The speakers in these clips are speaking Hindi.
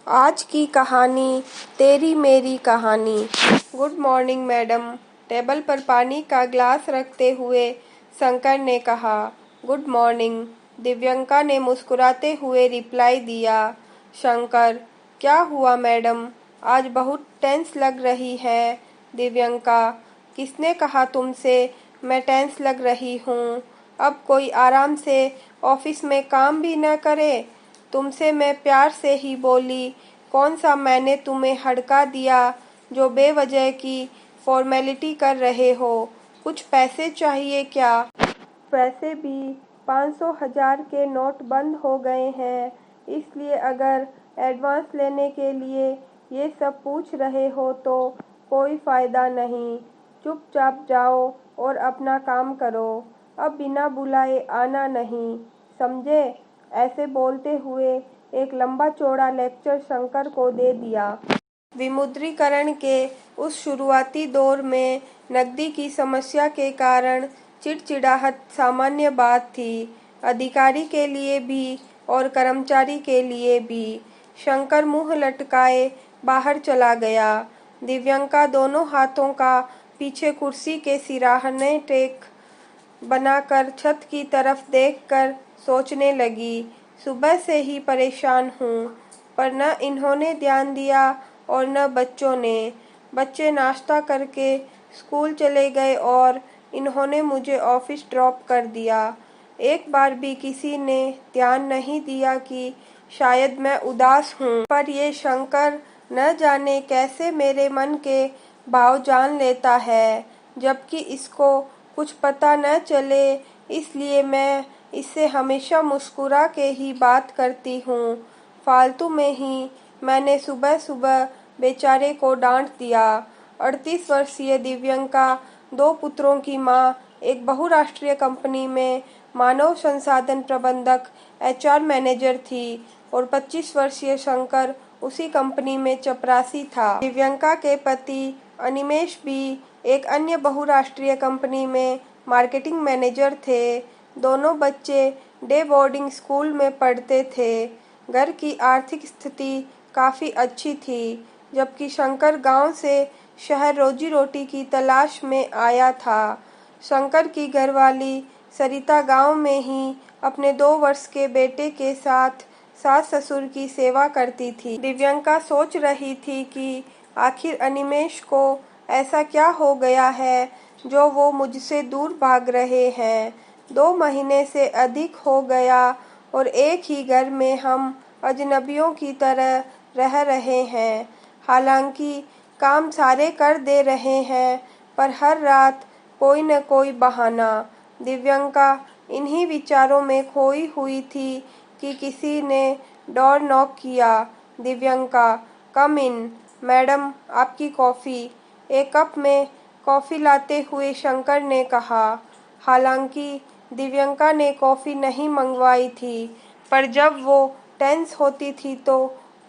आज की कहानी तेरी मेरी कहानी। Good morning madam. टेबल पर पानी का ग्लास रखते हुए शंकर ने कहा। गुड मॉर्निंग, दिव्यंका ने मुस्कुराते हुए रिप्लाई दिया। शंकर, क्या हुआ मैडम, आज बहुत टेंस लग रही है। दिव्यंका, किसने कहा तुमसे मैं टेंस लग रही हूँ? अब कोई आराम से ऑफिस में काम भी न करे। तुमसे मैं प्यार से ही बोली, कौन सा मैंने तुम्हें हड़का दिया जो बेवजह की फॉर्मेलिटी कर रहे हो? कुछ पैसे चाहिए क्या? वैसे भी 500 हजार के नोट बंद हो गए हैं, इसलिए अगर एडवांस लेने के लिए ये सब पूछ रहे हो तो कोई फायदा नहीं। चुपचाप जाओ और अपना काम करो। अब बिना बुलाए आना नहीं, समझे? ऐसे बोलते हुए एक लंबा चौड़ा लेक्चर शंकर को दे दिया। विमुद्रीकरण के उस शुरुआती दौर में नकदी की समस्या के कारण चिड़चिड़ाहट सामान्य बात थी, अधिकारी के लिए भी और कर्मचारी के लिए भी। शंकर मुंह लटकाए बाहर चला गया। दिव्यंका दोनों हाथों का पीछे कुर्सी के सिराहने टेक बनाकर छत की तरफ देखकर सोचने लगी। सुबह से ही परेशान हूँ, पर न इन्होंने ध्यान दिया और न बच्चों ने। बच्चे नाश्ता करके स्कूल चले गए और इन्होंने मुझे ऑफिस ड्रॉप कर दिया। एक बार भी किसी ने ध्यान नहीं दिया कि शायद मैं उदास हूँ। पर ये शंकर न जाने कैसे मेरे मन के भाव जान लेता है, जबकि इसको कुछ पता न चले, इसलिए मैं इससे हमेशा मुस्कुरा के ही बात करती हूँ। फालतू में ही मैंने सुबह सुबह बेचारे को डांट दिया। 38 वर्षीय दिव्यंका 2 पुत्रों की माँ, एक बहुराष्ट्रीय कंपनी में मानव संसाधन प्रबंधक HR मैनेजर थी और 25 वर्षीय शंकर उसी कंपनी में चपरासी था। दिव्यंका के पति अनिमेष भी एक अन्य बहुराष्ट्रीय कंपनी में मार्केटिंग मैनेजर थे। दोनों बच्चे डे बोर्डिंग स्कूल में पढ़ते थे। घर की आर्थिक स्थिति काफ़ी अच्छी थी, जबकि शंकर गांव से शहर रोजी रोटी की तलाश में आया था। शंकर की घरवाली सरिता गांव में ही अपने 2 वर्ष के बेटे के साथ सास ससुर की सेवा करती थी। दिव्यंका सोच रही थी कि आखिर अनिमेष को ऐसा क्या हो गया है जो वो मुझसे दूर भाग रहे हैं। 2 महीने से अधिक हो गया और एक ही घर में हम अजनबियों की तरह रह रहे हैं। हालांकि काम सारे कर दे रहे हैं, पर हर रात कोई न कोई बहाना। दिव्यंका इन्हीं विचारों में खोई हुई थी कि किसी ने डोर नॉक किया। दिव्यंका, कम इन। मैडम, आपकी कॉफ़ी। एक कप में कॉफ़ी लाते हुए शंकर ने कहा। हालांकि दिव्यंका ने कॉफ़ी नहीं मंगवाई थी, पर जब वो टेंस होती थी तो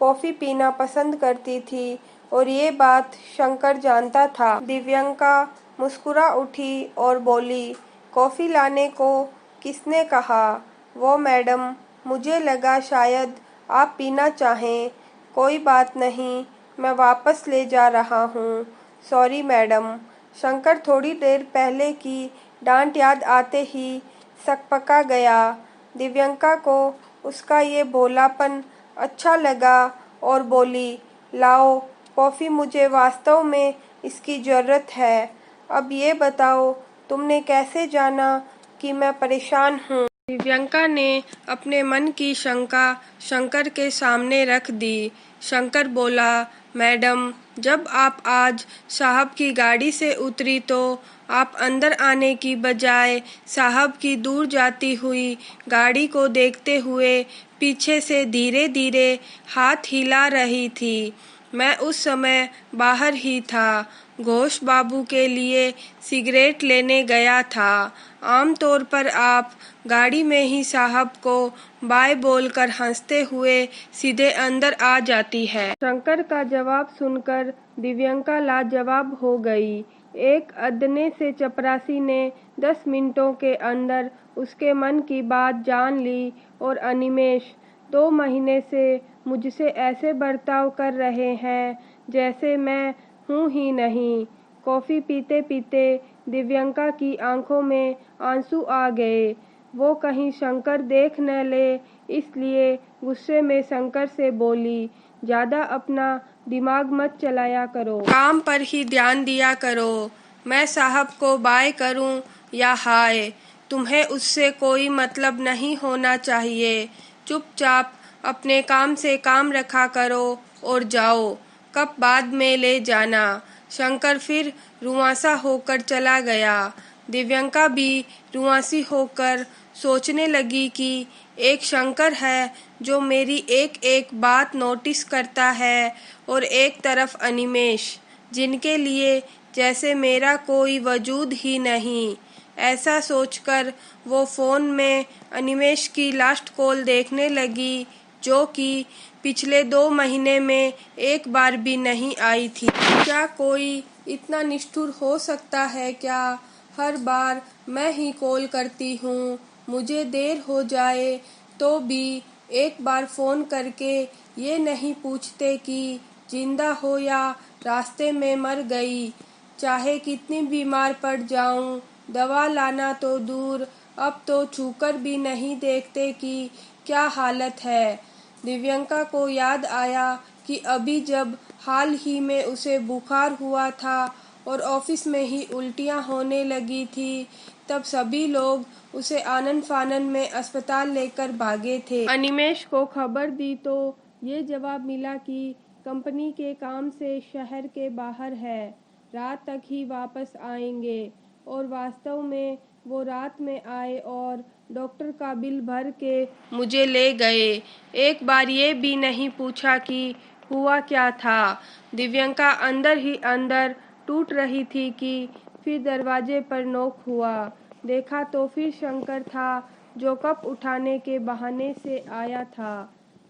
कॉफ़ी पीना पसंद करती थी और ये बात शंकर जानता था। दिव्यंका मुस्कुरा उठी और बोली, कॉफ़ी लाने को किसने कहा? वो मैडम, मुझे लगा शायद आप पीना चाहें। कोई बात नहीं, मैं वापस ले जा रहा हूँ। Sorry madam. शंकर थोड़ी देर पहले की डांट याद आते ही सकपका गया। दिव्यंका को उसका ये भोलापन अच्छा लगा और बोली, लाओ कॉफ़ी, मुझे वास्तव में इसकी ज़रूरत है। अब ये बताओ, तुमने कैसे जाना कि मैं परेशान हूँ? दिव्यंका ने अपने मन की शंका शंकर के सामने रख दी। शंकर बोला, मैडम, जब आप आज साहब की गाड़ी से उतरी तो आप अंदर आने की बजाय साहब की दूर जाती हुई गाड़ी को देखते हुए पीछे से धीरे धीरे हाथ हिला रही थी। मैं उस समय बाहर ही था, घोष बाबू के लिए सिगरेट लेने गया था। आमतौर पर आप गाड़ी में ही साहब को बाय बोलकर हंसते हुए सीधे अंदर आ जाती है। शंकर का जवाब सुनकर दिव्यंका लाजवाब हो गई। एक अदने से चपरासी ने 10 मिनटों के अंदर उसके मन की बात जान ली और अनिमेष 2 महीने से मुझसे ऐसे बर्ताव कर रहे हैं जैसे मैं हूँ ही नहीं। कॉफ़ी पीते पीते दिव्यंका की आंखों में आंसू आ गए। वो कहीं शंकर देख न ले, इसलिए गुस्से में शंकर से बोली, ज़्यादा अपना दिमाग मत चलाया करो, काम पर ही ध्यान दिया करो। मैं साहब को बाय करूं या हाय, तुम्हें उससे कोई मतलब नहीं होना चाहिए। चुपचाप अपने काम से काम रखा करो और जाओ, कप बाद में ले जाना। शंकर फिर रुआंसा होकर चला गया। दिव्यंका भी रुआंसी होकर सोचने लगी कि एक शंकर है जो मेरी एक एक बात नोटिस करता है, और एक तरफ अनिमेष, जिनके लिए जैसे मेरा कोई वजूद ही नहीं। ऐसा सोचकर वो फ़ोन में अनिमेष की लास्ट कॉल देखने लगी, जो कि पिछले 2 महीने में एक बार भी नहीं आई थी। क्या कोई इतना निष्ठुर हो सकता है क्या? हर बार मैं ही कॉल करती हूँ, मुझे देर हो जाए तो भी एक बार फ़ोन करके ये नहीं पूछते कि जिंदा हो या रास्ते में मर गई। चाहे कितनी बीमार पड़ जाऊं, दवा लाना तो दूर, अब तो छूकर भी नहीं देखते कि क्या हालत है। दिव्यंका को याद आया कि अभी जब हाल ही में उसे बुखार हुआ था और ऑफिस में ही उल्टियां होने लगी थी, तब सभी लोग उसे आनन फानन में अस्पताल लेकर भागे थे। अनिमेष को खबर दी तो ये जवाब मिला कि कंपनी के काम से शहर के बाहर है, रात तक ही वापस आएंगे। और वास्तव में वो रात में आए और डॉक्टर का बिल भर के मुझे ले गए। एक बार ये भी नहीं पूछा कि हुआ क्या था। दिव्यंका अंदर ही अंदर टूट रही थी कि फिर दरवाजे पर नॉक हुआ। देखा तो फिर शंकर था, जो कप उठाने के बहाने से आया था।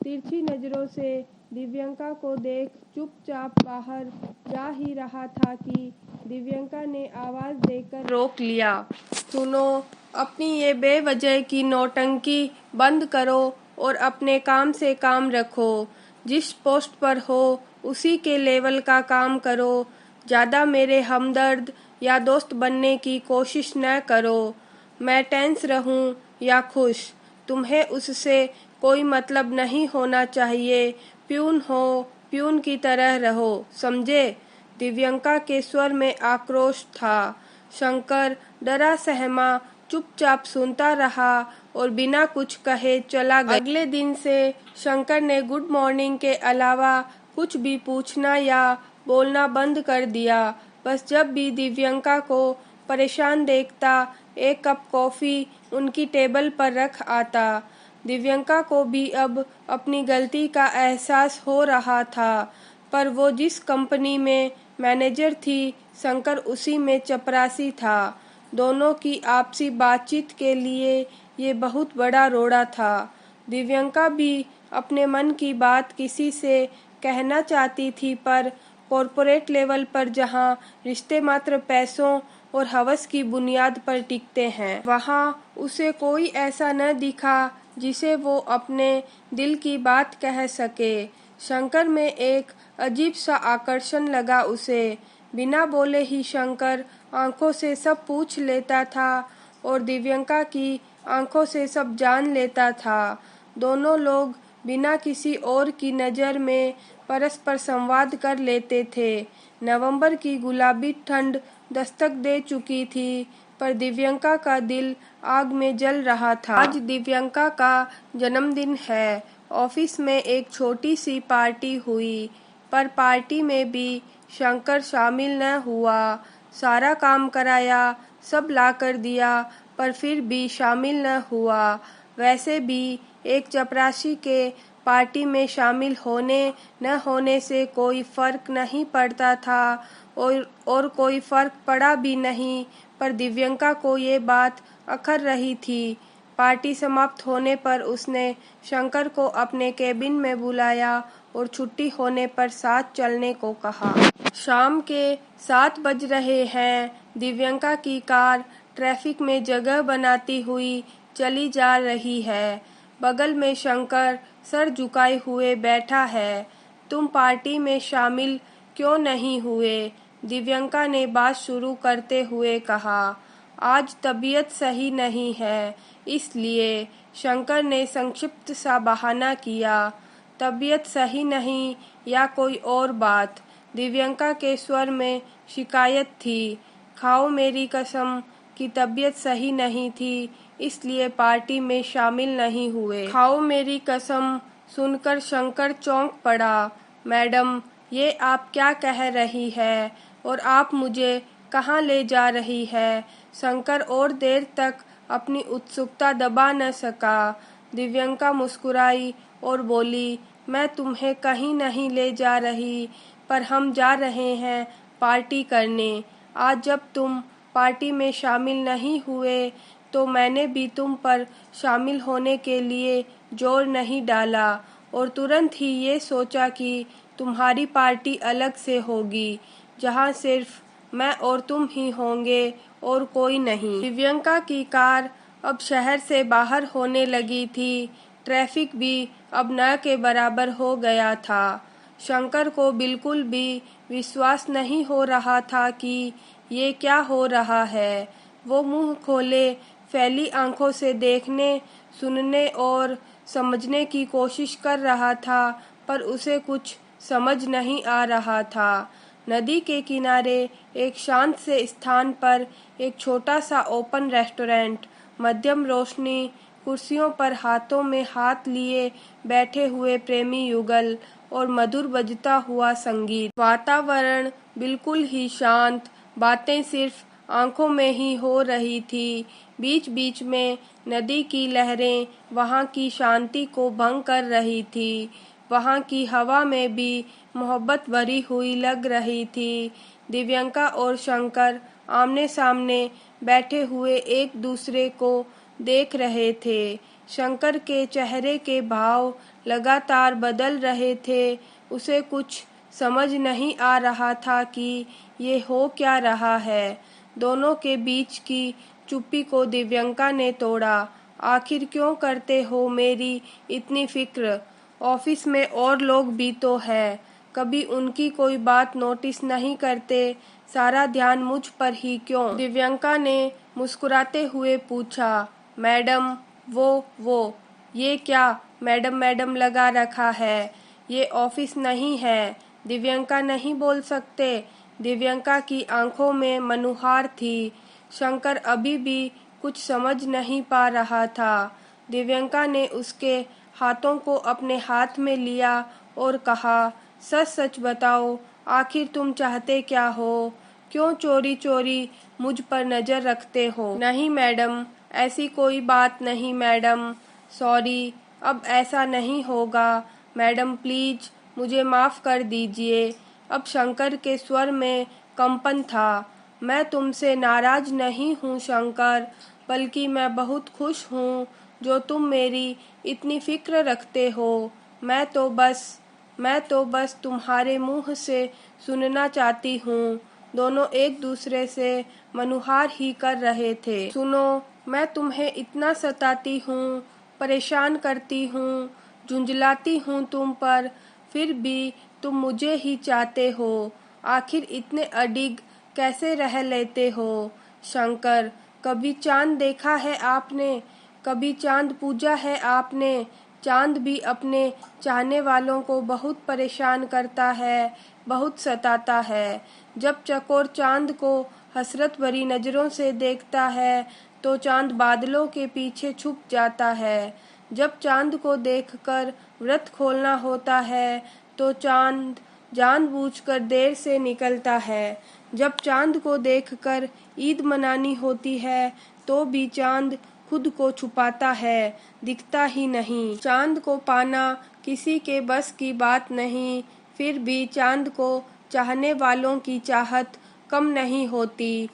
तिरछी नजरों से दिव्यंका को देख चुपचाप बाहर जा ही रहा था कि दिव्यंका ने आवाज देकर रोक लिया। सुनो, अपनी ये बेवजह की नौटंकी बंद करो और अपने काम से काम रखो। जिस पोस्ट पर हो उसी के लेवल का काम करो। ज़्यादा मेरे हमदर्द या दोस्त बनने की कोशिश न करो। मैं टेंस रहूं या खुश, तुम्हें उससे कोई मतलब नहीं होना चाहिए। प्यून हो, प्यून की तरह रहो, समझे? दिव्यंका के स्वर में आक्रोश था। शंकर डरा सहमा चुपचाप सुनता रहा और बिना कुछ कहे चला गया। अगले दिन से शंकर ने गुड मॉर्निंग के अलावा कुछ भी पूछना या बोलना बंद कर दिया। बस जब भी दिव्यंका को परेशान देखता, एक कप कॉफ़ी उनकी टेबल पर रख आता। दिव्यंका को भी अब अपनी गलती का एहसास हो रहा था, पर वो जिस कंपनी में मैनेजर थी, शंकर उसी में चपरासी था। दोनों की आपसी बातचीत के लिए ये बहुत बड़ा रोड़ा था। दिव्यंका भी अपने मन की बात किसी से कहना चाहती थी, पर कॉरपोरेट लेवल पर जहां रिश्ते मात्र पैसों और हवस की बुनियाद पर टिकते हैं, वहां उसे कोई ऐसा न दिखा जिसे वो अपने दिल की बात कह सके। शंकर में एक अजीब सा आकर्षण लगा उसे। बिना बोले ही शंकर आंखों से सब पूछ लेता था और दिव्यंका की आंखों से सब जान लेता था। दोनों लोग बिना किसी और की नज़र में परस्पर संवाद कर लेते थे। नवंबर की गुलाबी ठंड दस्तक दे चुकी थी, पर दिव्यंका का दिल आग में जल रहा था। आज दिव्यंका का जन्मदिन है। ऑफिस में एक छोटी सी पार्टी हुई, पर पार्टी में भी शंकर शामिल न हुआ। सारा काम कराया, सब ला कर दिया, पर फिर भी शामिल न हुआ। वैसे भी एक चपरासी के पार्टी में शामिल होने न होने से कोई फर्क नहीं पड़ता था, और कोई फर्क पड़ा भी नहीं, पर दिव्यंका को ये बात अखर रही थी। पार्टी समाप्त होने पर उसने शंकर को अपने केबिन में बुलाया और छुट्टी होने पर साथ चलने को कहा। शाम के 7 बज रहे हैं। दिव्यंका की कार ट्रैफिक में जगह बनाती हुई चली जा रही है। बगल में शंकर सर झुकाए हुए बैठा है। तुम पार्टी में शामिल क्यों नहीं हुए? दिव्यंका ने बात शुरू करते हुए कहा। आज तबीयत सही नहीं है, इसलिए। शंकर ने संक्षिप्त सा बहाना किया। तबीयत सही नहीं या कोई और बात? दिव्यंका के स्वर में शिकायत थी। खाओ मेरी कसम कि तबीयत सही नहीं थी, इसलिए पार्टी में शामिल नहीं हुए। खाओ मेरी कसम सुनकर शंकर चौंक पड़ा। मैडम, ये आप क्या कह रही है और आप मुझे कहाँ ले जा रही है? शंकर और देर तक अपनी उत्सुकता दबा न सका। दिव्यंका मुस्कुराई और बोली, मैं तुम्हें कहीं नहीं ले जा रही, पर हम जा रहे हैं पार्टी करने। आज जब तुम पार्टी में शामिल नहीं हुए तो मैंने भी तुम पर शामिल होने के लिए जोर नहीं डाला और तुरंत ही ये सोचा कि तुम्हारी पार्टी अलग से होगी, जहाँ सिर्फ मैं और तुम ही होंगे और कोई नहीं। दिव्यंका की कार अब शहर से बाहर होने लगी थी। ट्रैफिक भी अब न के बराबर हो गया था। शंकर को बिल्कुल भी विश्वास नहीं हो रहा था कि ये क्या हो रहा है। वो मुंह खोले फैली आंखों से देखने, सुनने और समझने की कोशिश कर रहा था, पर उसे कुछ समझ नहीं आ रहा था। नदी के किनारे एक शांत से स्थान पर एक छोटा सा ओपन रेस्टोरेंट, मध्यम रोशनी, कुर्सियों पर हाथों में हाथ लिए बैठे हुए प्रेमी युगल और मधुर बजता हुआ संगीत। वातावरण बिल्कुल ही शांत, बातें सिर्फ आंखों में ही हो रही थी। बीच बीच में नदी की लहरें वहाँ की शांति को भंग कर रही थी। वहाँ की हवा में भी मोहब्बत भरी हुई लग रही थी। दिव्यंका और शंकर आमने सामने बैठे हुए एक दूसरे को देख रहे थे। शंकर के चेहरे के भाव लगातार बदल रहे थे। उसे कुछ समझ नहीं आ रहा था कि ये हो क्या रहा है। दोनों के बीच की चुप्पी को दिव्यंका ने तोड़ा। आखिर क्यों करते हो मेरी इतनी फिक्र? ऑफिस में और लोग भी तो है, कभी उनकी कोई बात नोटिस नहीं करते? सारा ध्यान मुझ पर ही क्यों? दिव्यंका ने मुस्कुराते हुए पूछा। मैडम, वो ये क्या मैडम मैडम लगा रखा है? ये ऑफिस नहीं है। दिव्यंका नहीं बोल सकते। दिव्यंका की आंखों में मनुहार थी। शंकर अभी भी कुछ समझ नहीं पा रहा था। दिव्यंका ने उसके हाथों को अपने हाथ में लिया और कहा, सच सच बताओ, आखिर तुम चाहते क्या हो? क्यों चोरी चोरी मुझ पर नजर रखते हो? नहीं मैडम, ऐसी कोई बात नहीं मैडम। सॉरी, अब ऐसा नहीं होगा। मैडम प्लीज मुझे माफ़ कर दीजिए। अब शंकर के स्वर में कंपन था। मैं तुमसे नाराज नहीं हूँ शंकर, बल्कि मैं बहुत खुश हूँ जो तुम मेरी इतनी फिक्र रखते हो। मैं तो बस तुम्हारे मुंह से सुनना चाहती हूँ। दोनों एक दूसरे से मनुहार ही कर रहे थे। सुनो, मैं तुम्हें इतना सताती हूँ, परेशान करती हूँ, झुंझलाती हूँ तुम पर, फिर भी तुम मुझे ही चाहते हो। आखिर इतने अडिग कैसे रह लेते हो? शंकर, कभी चांद देखा है आपने? कभी चांद पूजा है आपने? चांद भी अपने चाहने वालों को बहुत परेशान करता है, बहुत सताता है। जब चकोर चांद को हसरत भरी नज़रों से देखता है तो चांद बादलों के पीछे छुप जाता है। जब चांद को देखकर व्रत खोलना होता है तो चांद जानबूझकर देर से निकलता है। जब चांद को देखकर ईद मनानी होती है तो भी चांद खुद को छुपाता है, दिखता ही नहीं। चांद को पाना किसी के बस की बात नहीं, फिर भी चांद को चाहने वालों की चाहत कम नहीं होती।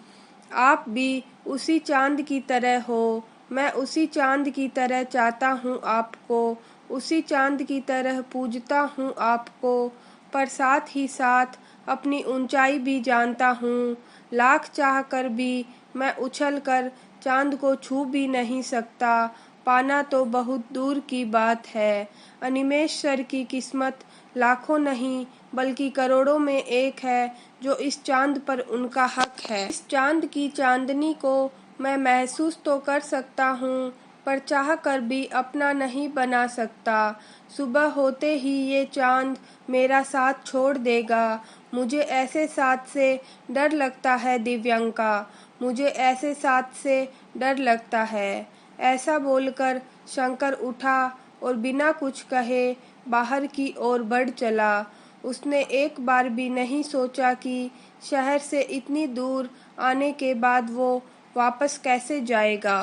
आप भी उसी चांद की तरह हो। मैं उसी चांद की तरह चाहता हूँ आपको, उसी चांद की तरह पूजता हूँ आपको, पर साथ ही साथ अपनी ऊंचाई भी जानता हूँ। लाख चाह कर भी मैं उछल कर चांद को छू भी नहीं सकता। पाना तो बहुत दूर की बात है। अनिमेष सर की किस्मत लाखों नहीं बल्कि करोड़ों में एक है जो इस चांद पर उनका हक है। इस चांद की चांदनी को मैं महसूस तो कर सकता हूँ, पर चाह कर भी अपना नहीं बना सकता। सुबह होते ही ये चांद मेरा साथ छोड़ देगा। मुझे ऐसे साथ से डर लगता है दिव्यंका, मुझे ऐसे साथ से डर लगता है। ऐसा बोलकर शंकर उठा और बिना कुछ कहे बाहर की ओर बढ़ चला। उसने एक बार भी नहीं सोचा कि शहर से इतनी दूर आने के बाद वो वापस कैसे जाएगा।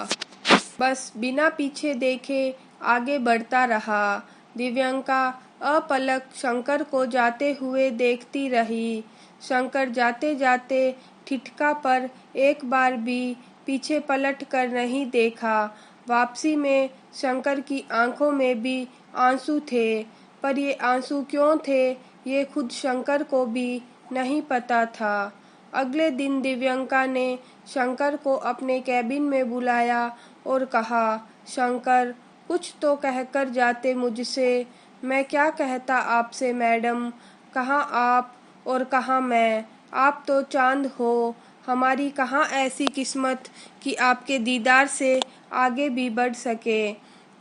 बस बिना पीछे देखे आगे बढ़ता रहा। दिव्यंका अपलक शंकर को जाते हुए देखती रही। शंकर जाते जाते ठिठका पर एक बार भी पीछे पलट कर नहीं देखा। वापसी में शंकर की आंखों में भी आंसू थे, पर ये आंसू क्यों थे ये खुद शंकर को भी नहीं पता था। अगले दिन दिव्यंका ने शंकर को अपने कैबिन में बुलाया और कहा, शंकर, कुछ तो कहकर जाते मुझसे। मैं क्या कहता आपसे मैडम, कहाँ आप और कहाँ मैं। आप तो चांद हो, हमारी कहाँ ऐसी किस्मत कि आपके दीदार से आगे भी बढ़ सके।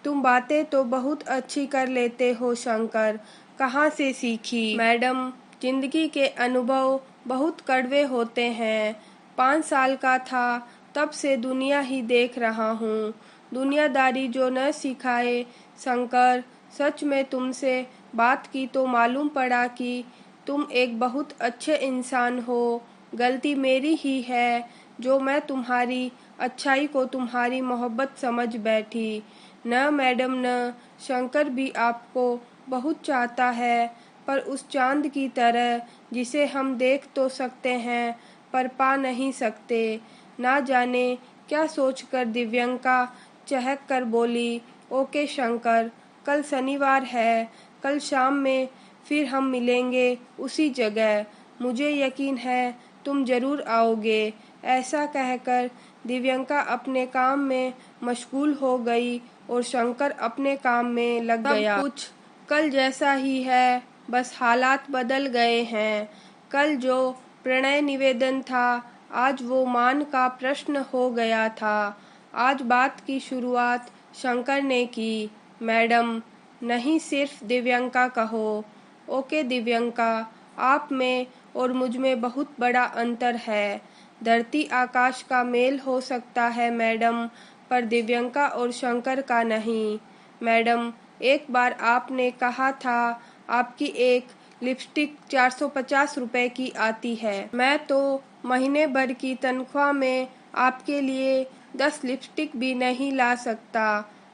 तुम बातें तो बहुत अच्छी कर लेते हो शंकर, कहाँ से सीखी। मैडम, जिंदगी के अनुभव बहुत कड़वे होते हैं। 5 साल का था तब से दुनिया ही देख रहा हूँ। दुनियादारी जो न सिखाए। शंकर, सच में तुमसे बात की तो मालूम पड़ा कि तुम एक बहुत अच्छे इंसान हो। गलती मेरी ही है जो मैं तुम्हारी अच्छाई को तुम्हारी मोहब्बत समझ बैठी। न मैडम न, शंकर भी आपको बहुत चाहता है, पर उस चांद की तरह जिसे हम देख तो सकते हैं पर पा नहीं सकते। ना जाने क्या सोचकर दिव्यंका चहक कर बोली, ओके शंकर, कल शनिवार है, कल शाम में फिर हम मिलेंगे उसी जगह। मुझे यकीन है तुम जरूर आओगे। ऐसा कहकर दिव्यंका अपने काम में मशगूल हो गई और शंकर अपने काम में लग गया। कुछ कल जैसा ही है, बस हालात बदल गए हैं। कल जो प्रणय निवेदन था, आज वो मान का प्रश्न हो गया था। आज बात की शुरुआत शंकर ने की। मैडम, नहीं सिर्फ दिव्यंका कहो। ओके दिव्यंका, आप में और मुझ में बहुत बड़ा अंतर है। धरती आकाश का मेल हो सकता है मैडम, पर दिव्यंका और शंकर का नहीं। मैडम, एक बार आपने कहा था आपकी एक लिपस्टिक 450 रुपए की आती है। मैं तो महीने भर की तनख्वाह में आपके लिए 10 लिपस्टिक भी नहीं ला सकता।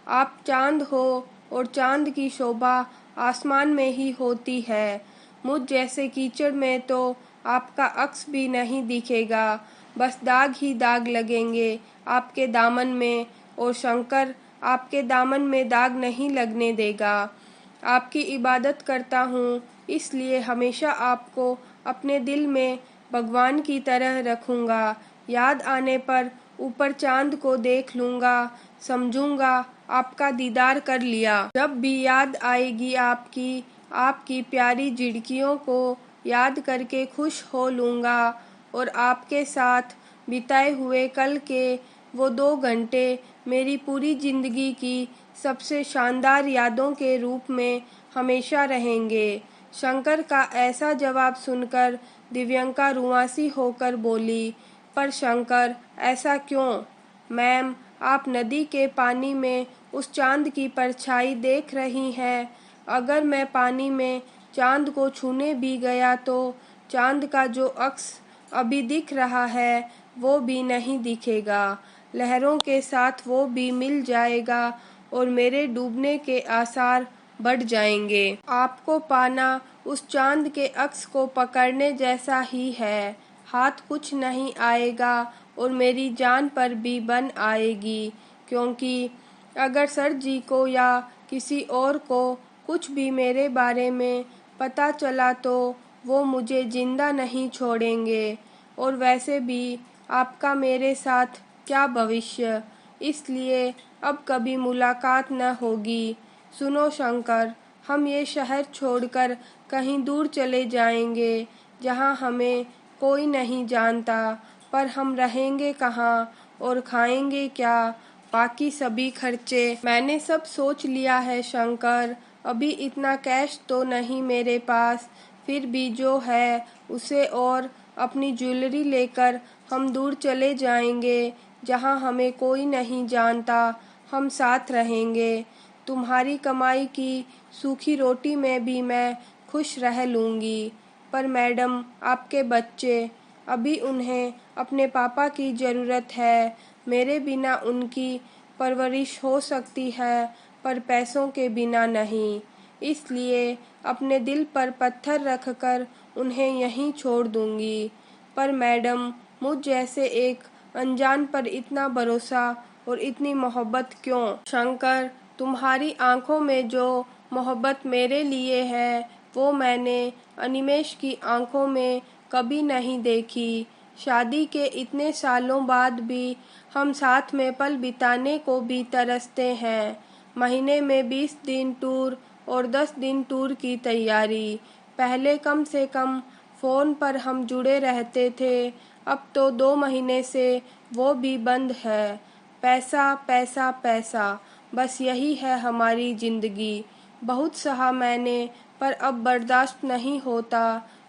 आप चांद हो और चांद की शोभा आसमान में ही होती है। मुझ जैसे कीचड़ में तो आपका अक्स भी नहीं दिखेगा, बस दाग ही दाग लगेंगे आपके दामन में, और शंकर आपके दामन में दाग नहीं लगने देगा। आपकी इबादत करता हूँ, इसलिए हमेशा आपको अपने दिल में भगवान की तरह रखूँगा। याद आने पर ऊपर चांद को देख लूँगा, समझूंगा आपका दीदार कर लिया। जब भी याद आएगी आपकी, आपकी प्यारी झिड़कियों को याद करके खुश हो लूँगा, और आपके साथ बिताए हुए कल के वो 2 घंटे मेरी पूरी जिंदगी की सबसे शानदार यादों के रूप में हमेशा रहेंगे। शंकर का ऐसा जवाब सुनकर दिव्यंका रुआंसी होकर बोली, पर शंकर, ऐसा क्यों। मैम, आप नदी के पानी में उस चांद की परछाई देख रही हैं। अगर मैं पानी में चांद को छूने भी गया तो चांद का जो अक्स अभी दिख रहा है वो भी नहीं दिखेगा। लहरों के साथ वो भी मिल जाएगा और मेरे डूबने के आसार बढ़ जाएंगे। आपको पाना उस चांद के अक्स को पकड़ने जैसा ही है। हाथ कुछ नहीं आएगा और मेरी जान पर भी बन आएगी, क्योंकि अगर सर जी को या किसी और को कुछ भी मेरे बारे में पता चला तो वो मुझे जिंदा नहीं छोड़ेंगे। और वैसे भी आपका मेरे साथ क्या भविष्य। इसलिए अब कभी मुलाकात न होगी। सुनो शंकर, हम ये शहर छोड़कर कहीं दूर चले जाएंगे जहाँ हमें कोई नहीं जानता, पर हम रहेंगे कहाँ और खाएंगे क्या, बाकी सभी खर्चे मैंने सब सोच लिया है शंकर। अभी इतना कैश तो नहीं मेरे पास, फिर भी जो है उसे और अपनी ज्वेलरी लेकर हम दूर चले जाएंगे जहाँ हमें कोई नहीं जानता। हम साथ रहेंगे। तुम्हारी कमाई की सूखी रोटी में भी मैं खुश रह लूँगी। पर मैडम, आपके बच्चे, अभी उन्हें अपने पापा की ज़रूरत है। मेरे बिना उनकी परवरिश हो सकती है, पर पैसों के बिना नहीं। इसलिए अपने दिल पर पत्थर रखकर उन्हें यहीं छोड़ दूंगी। पर मैडम, मुझ जैसे एक अनजान पर इतना भरोसा और इतनी मोहब्बत क्यों? शंकर, तुम्हारी आंखों में जो मोहब्बत मेरे लिए है वो मैंने अनिमेष की आंखों में कभी नहीं देखी। शादी के इतने सालों बाद भी हम साथ में पल बिताने को भी तरसते हैं। महीने में 20 दिन टूर और 10 दिन टूर की तैयारी। पहले कम से कम फ़ोन पर हम जुड़े रहते थे, अब तो 2 महीने से वो भी बंद है। पैसा पैसा पैसा, बस यही है हमारी ज़िंदगी। बहुत सहा मैंने, पर अब बर्दाश्त नहीं होता।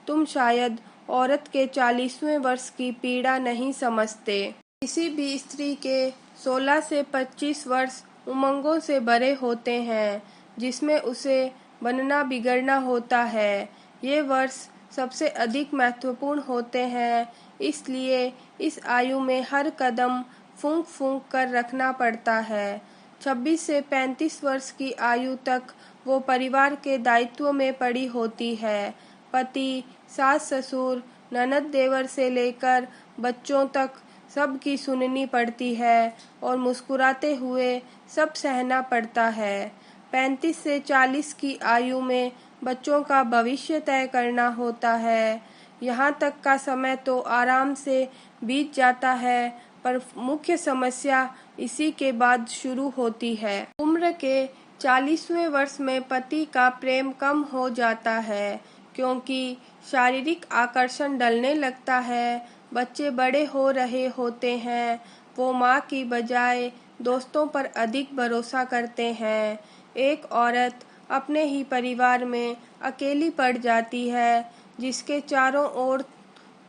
तुम शायद औरत के 40वें वर्ष की पीड़ा नहीं समझते। किसी भी स्त्री के 16 से 25 वर्ष उमंगों से भरे होते हैं, जिसमें उसे बनना बिगड़ना होता है। ये वर्ष सबसे अधिक महत्वपूर्ण होते हैं, इसलिए इस आयु में हर कदम फूंक फूंक कर रखना पड़ता है। 26 से 35 वर्ष की आयु तक वो परिवार के दायित्व में पड़ी होती है। पति, सास ससुर, ननद देवर से लेकर बच्चों तक सबकी सुननी पड़ती है और मुस्कुराते हुए सब सहना पड़ता है। 35 से 40 की आयु में बच्चों का भविष्य तय करना होता है। यहाँ तक का समय तो आराम से बीत जाता है, पर मुख्य समस्या इसी के बाद शुरू होती है। उम्र के 40वें वर्ष में पति का प्रेम कम हो जाता है, क्योंकि शारीरिक आकर्षण डलने लगता है। बच्चे बड़े हो रहे होते हैं, वो माँ की बजाय दोस्तों पर अधिक भरोसा करते हैं। एक औरत अपने ही परिवार में अकेली पड़ जाती है, जिसके चारों ओर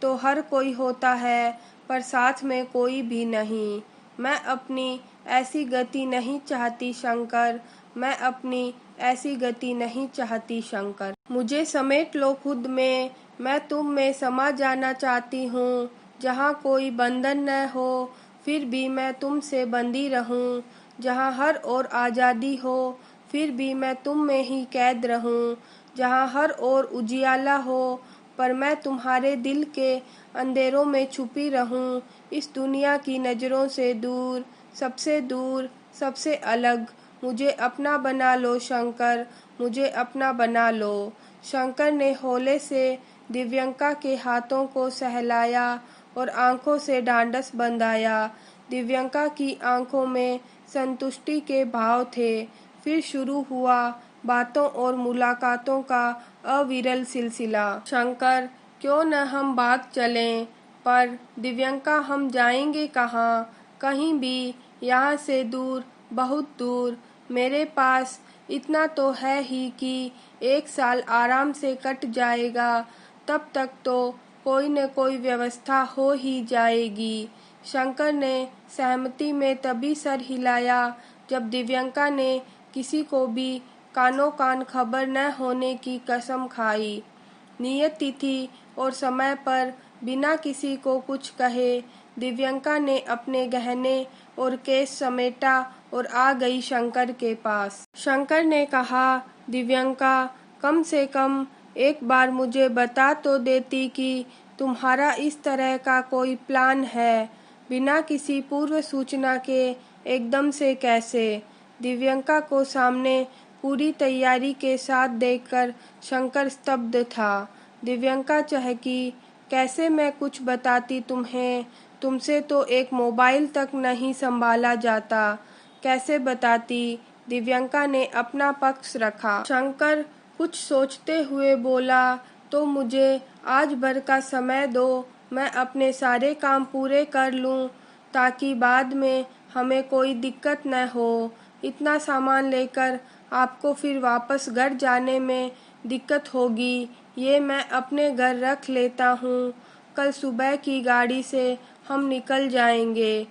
तो हर कोई होता है, पर साथ में कोई भी नहीं। मैं अपनी ऐसी गति नहीं चाहती शंकर, मैं अपनी ऐसी गति नहीं चाहती शंकर। मुझे समेट लो खुद में, मैं तुम में समा जाना चाहती हूँ। जहाँ कोई बंधन न हो, फिर भी मैं तुमसे बंधी रहूँ। जहाँ हर ओर आज़ादी हो, फिर भी मैं तुम में ही कैद रहूँ। जहाँ हर ओर उजियाला हो, पर मैं तुम्हारे दिल के अंधेरों में छुपी रहूं। इस दुनिया की नज़रों से दूर, सबसे अलग। मुझे अपना बना लो शंकर, मुझे अपना बना लो। शंकर ने हौले से दिव्यंका के हाथों को सहलाया और आंखों से ढांढस बंधाया। दिव्यंका की आंखों में संतुष्टि के भाव थे। फिर शुरू हुआ बातों और मुलाकातों का अविरल सिलसिला। शंकर, क्यों न हम भाग चलें? पर दिव्यंका, हम जाएंगे कहाँ? कहीं भी, यहाँ से दूर, बहुत दूर। मेरे पास इतना तो है ही कि 1 साल आराम से कट जाएगा, तब तक तो कोई न कोई व्यवस्था हो ही जाएगी। शंकर ने सहमति में तभी सर हिलाया जब दिव्यंका ने किसी को भी कानो कान खबर न होने की कसम खाई। नियत तिथि और समय पर बिना किसी को कुछ कहे दिव्यंका ने अपने गहने और केस समेटा और आ गई शंकर के पास। शंकर ने कहा, दिव्यंका, कम से कम एक बार मुझे बता तो देती कि तुम्हारा इस तरह का कोई प्लान है। बिना किसी पूर्व सूचना के एकदम से कैसे? दिव्यंका को सामने पूरी तैयारी के साथ देखकर शंकर स्तब्ध था। दिव्यंका चहकी, कैसे मैं कुछ बताती तुम्हें? तुमसे तो एक मोबाइल तक नहीं संभाला जाता। कैसे बताती? दिव्यंका ने अपना पक्ष रखा। शंकर कुछ सोचते हुए बोला, तो मुझे आज भर का समय दो, मैं अपने सारे काम पूरे कर लूं, ताकि बाद में हमें कोई दिक्कत न हो। इतना सामान लेकर आपको फिर वापस घर जाने में दिक्कत होगी, ये मैं अपने घर रख लेता हूँ। कल सुबह की गाड़ी से हम निकल जाएंगे।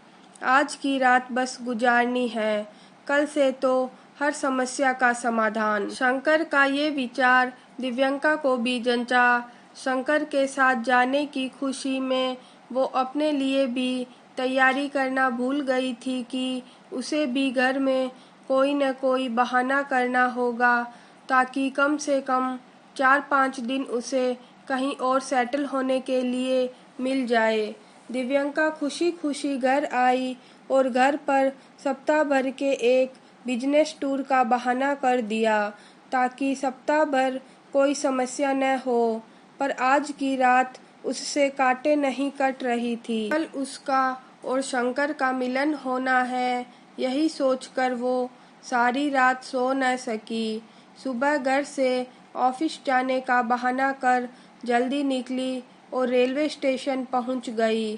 आज की रात बस गुजारनी है, कल से तो हर समस्या का समाधान। शंकर का ये विचार दिव्यंका को भी जंचा। शंकर के साथ जाने की खुशी में वो अपने लिए भी तैयारी करना भूल गई थी कि उसे भी घर में कोई न कोई बहाना करना होगा, ताकि कम से कम 4-5 दिन उसे कहीं और सेटल होने के लिए मिल जाए। दिव्यंका खुशी खुशी घर आई और घर पर सप्ताह भर के एक बिजनेस टूर का बहाना कर दिया, ताकि सप्ताह भर कोई समस्या न हो। पर आज की रात उससे काटे नहीं कट रही थी। कल उसका और शंकर का मिलन होना है, यही सोचकर वो सारी रात सो न सकी। सुबह घर से ऑफिस जाने का बहाना कर जल्दी निकली और रेलवे स्टेशन पहुंच गई।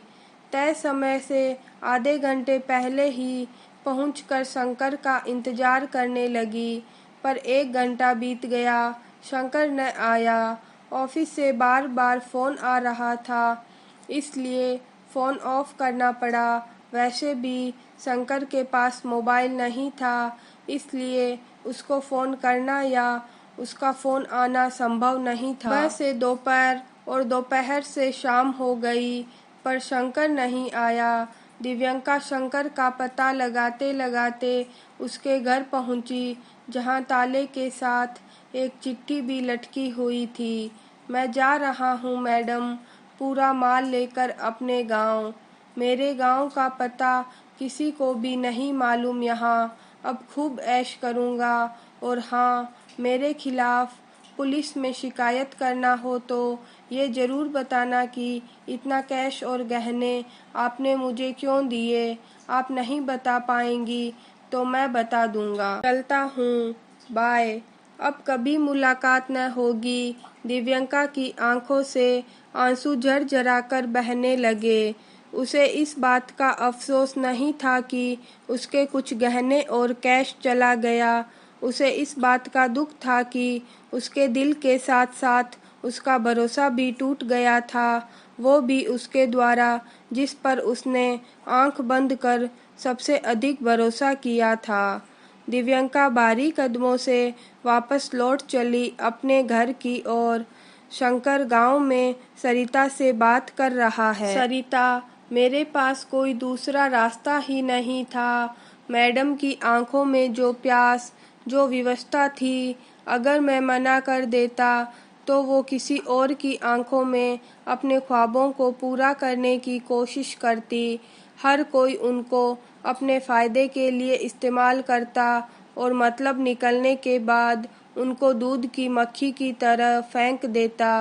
तय समय से आधे घंटे पहले ही पहुंचकर शंकर का इंतजार करने लगी, पर 1 घंटा बीत गया, शंकर न आया। ऑफिस से बार बार फ़ोन आ रहा था, इसलिए फ़ोन ऑफ करना पड़ा। वैसे भी शंकर के पास मोबाइल नहीं था, इसलिए उसको फ़ोन करना या उसका फ़ोन आना संभव नहीं था। सुबह से दोपहर और दोपहर से शाम हो गई, पर शंकर नहीं आया। दिव्यंका शंकर का पता लगाते लगाते उसके घर पहुंची, जहां ताले के साथ एक चिट्ठी भी लटकी हुई थी। मैं जा रहा हूं मैडम, पूरा माल लेकर अपने गांव। मेरे गांव का पता किसी को भी नहीं मालूम यहाँ। अब खूब ऐश करूँगा। और हाँ, मेरे खिलाफ पुलिस में शिकायत करना हो तो ये ज़रूर बताना कि इतना कैश और गहने आपने मुझे क्यों दिए। आप नहीं बता पाएंगी तो मैं बता दूँगा। चलता हूँ, बाय। अब कभी मुलाकात न होगी। दिव्यंका की आंखों से आंसू झरझरा कर बहने लगे। उसे इस बात का अफसोस नहीं था कि उसके कुछ गहने और कैश चला गया। उसे इस बात का दुख था कि उसके दिल के साथ साथ उसका भरोसा भी टूट गया था, वो भी उसके द्वारा जिस पर उसने आंख बंद कर सबसे अधिक भरोसा किया था। दिव्यंका भारी कदमों से वापस लौट चली अपने घर की ओर। शंकर गांव में सरिता से बात कर रहा है। सरिता, मेरे पास कोई दूसरा रास्ता ही नहीं था। मैडम की आंखों में जो प्यास, जो विवशता थी, अगर मैं मना कर देता तो वो किसी और की आंखों में अपने ख्वाबों को पूरा करने की कोशिश करती। हर कोई उनको अपने फ़ायदे के लिए इस्तेमाल करता और मतलब निकलने के बाद उनको दूध की मक्खी की तरह फेंक देता।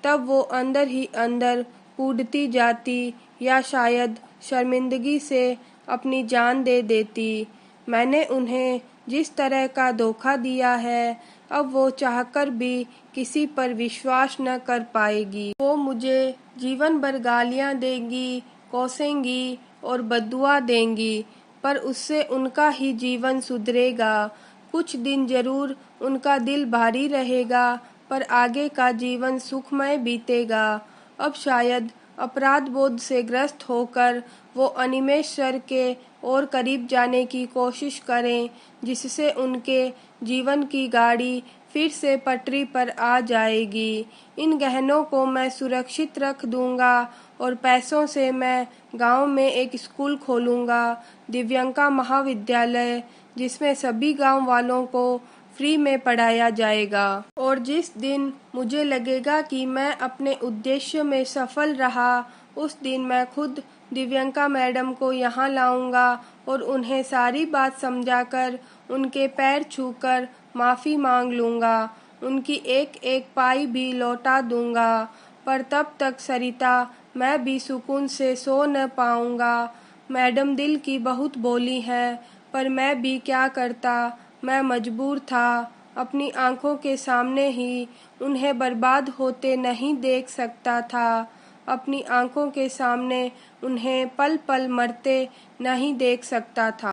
तब वो अंदर ही अंदर कूदती जाती या शायद शर्मिंदगी से अपनी जान दे देती। मैंने उन्हें जिस तरह का धोखा दिया है, अब वो चाहकर भी किसी पर विश्वास न कर पाएगी। वो मुझे जीवन भर गालियाँ देंगी, कोसेंगी और बद्दुआ देंगी, पर उससे उनका ही जीवन सुधरेगा। कुछ दिन जरूर उनका दिल भारी रहेगा, पर आगे का जीवन सुखमय बीतेगा। अब शायद अपराध बोध से ग्रस्त होकर वो अनिमेष सर के और करीब जाने की कोशिश करें, जिससे उनके जीवन की गाड़ी फिर से पटरी पर आ जाएगी। इन गहनों को मैं सुरक्षित रख दूंगा और पैसों से मैं गांव में एक स्कूल खोलूंगा, दिव्यंका महाविद्यालय, जिसमें सभी गांव वालों को फ्री में पढ़ाया जाएगा। और जिस दिन मुझे लगेगा कि मैं अपने उद्देश्य में सफल रहा, उस दिन मैं खुद दिव्यंका मैडम को यहाँ लाऊंगा और उन्हें सारी बात समझाकर उनके पैर छूकर माफ़ी मांग लूँगा। उनकी एक एक पाई भी लौटा दूँगा। पर तब तक सरिता मैं भी सुकून से सो न पाऊंगा। मैडम दिल की बहुत बोली है, पर मैं भी क्या करता, मैं मजबूर था। अपनी आंखों के सामने ही उन्हें बर्बाद होते नहीं देख सकता था। अपनी आंखों के सामने उन्हें पल पल मरते नहीं देख सकता था।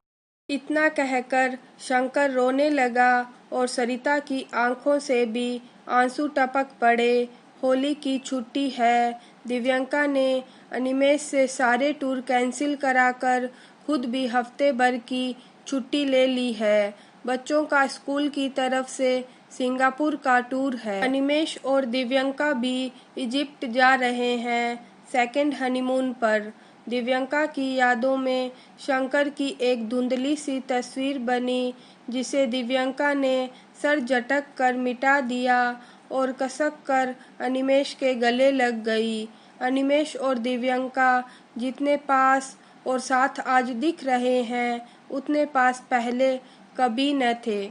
इतना कहकर शंकर रोने लगा और सरिता की आंखों से भी आंसू टपक पड़े। होली की छुट्टी है। दिव्यंका ने अनिमेष से सारे टूर कैंसिल कराकर खुद भी हफ्ते भर की छुट्टी ले ली है। बच्चों का स्कूल की तरफ से सिंगापुर का टूर है। अनिमेष और दिव्यंका भी इजिप्ट जा रहे हैं सेकंड हनीमून पर। दिव्यंका की यादों में शंकर की एक धुंधली सी तस्वीर बनी, जिसे दिव्यंका ने सर झटक कर मिटा दिया और कसक कर अनिमेष के गले लग गई। अनिमेष और दिव्यंका जितने पास और साथ आज दिख रहे हैं, उतने पास पहले कभी न थे।